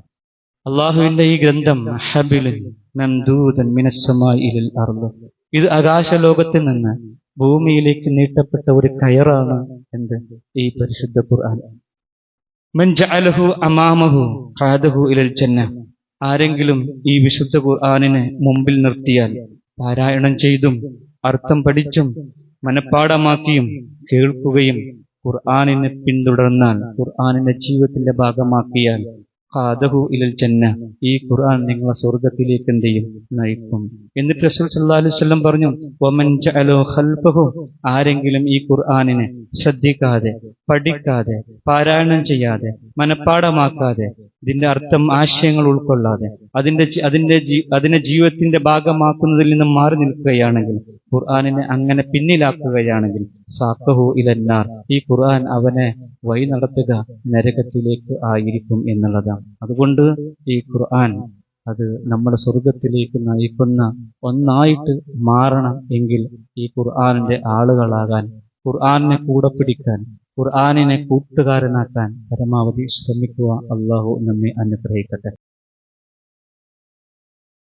അള്ളാഹുവിന്റെ ഈ ഗ്രന്ഥം ഹബിലുൻ മംദൂദൻ മിനസ് സമാഇ ഇലൽ അർദ്, ഇത് ആകാശലോകത്തിൽ നിന്ന് ഭൂമിയിലേക്ക് നീട്ടപ്പെട്ട ഒരു കയറാണ്. എന്ത്? ഈ പരിശുദ്ധ ഖുർആൻ. മൻ ജഅലഹു അമാമഹു ഖാദഹു ഇലൽ ജന്ന, ആരെങ്കിലും ഈ വിശുദ്ധ ഖുർആനിനെ മുമ്പിൽ നിർത്തിയാൽ, പാരായണം ചെയ്തും അർത്ഥം പഠിച്ചും മനഃപ്പാഠമാക്കിയും കേൾക്കുകയും ഖുർആനിനെ പിന്തുടർന്നാൽ, ഖുർആനിനെ ജീവിതത്തിന്റെ ഭാഗമാക്കിയാൽ, ഖാദഹു ഇലൽ ജന്ന, ഈ ഖുർആൻ നിങ്ങളെ സ്വർഗത്തിലേക്ക് എന്ത് ചെയ്യും? നയിക്കും. എന്നിട്ട് റസൂൽ സല്ലല്ലാഹു അലൈഹി വസല്ലം പറഞ്ഞു, വമൻ ജഅലു ഖൽബഹു, ആരെങ്കിലും ഈ ഖുർആനിനെ ശ്രദ്ധിക്കാതെ, പഠിക്കാതെ, പാരായണം ചെയ്യാതെ, മനഃപ്പാഠമാക്കാതെ, ഇതിന്റെ അർത്ഥം, ആശയങ്ങൾ ഉൾക്കൊള്ളാതെ, അതിനെ ജീവിതത്തിന്റെ ഭാഗമാക്കുന്നതിൽ നിന്നും മാറി നിൽക്കുകയാണെങ്കിൽ, ഖുർആനിനെ അങ്ങനെ പിന്നിലാക്കുകയാണെങ്കിൽ, സാഖഹു ഇലന്നാർ, ഈ ഖുർആൻ അവനെ വഴി നടത്തുക നരകത്തിലേക്ക് ആയിരിക്കും എന്നുള്ളതാണ്. അതുകൊണ്ട് ഈ ഖുർആൻ അത് നമ്മുടെ സ്വർഗത്തിലേക്ക് നയിക്കുന്ന ഒന്നായിട്ട് മാറണം എങ്കിൽ ഈ ഖുർആനിന്റെ ആളുകളാകാൻ, ഖുർആനിനെ കൂടെ പിടിക്കാൻ, ഖുർആനിനെ കൂട്ടുകാരനാക്കാൻ പരമാവധി ശ്രമിക്കുക. അള്ളാഹു നമ്മെ അനുഗ്രഹിക്കട്ടെ.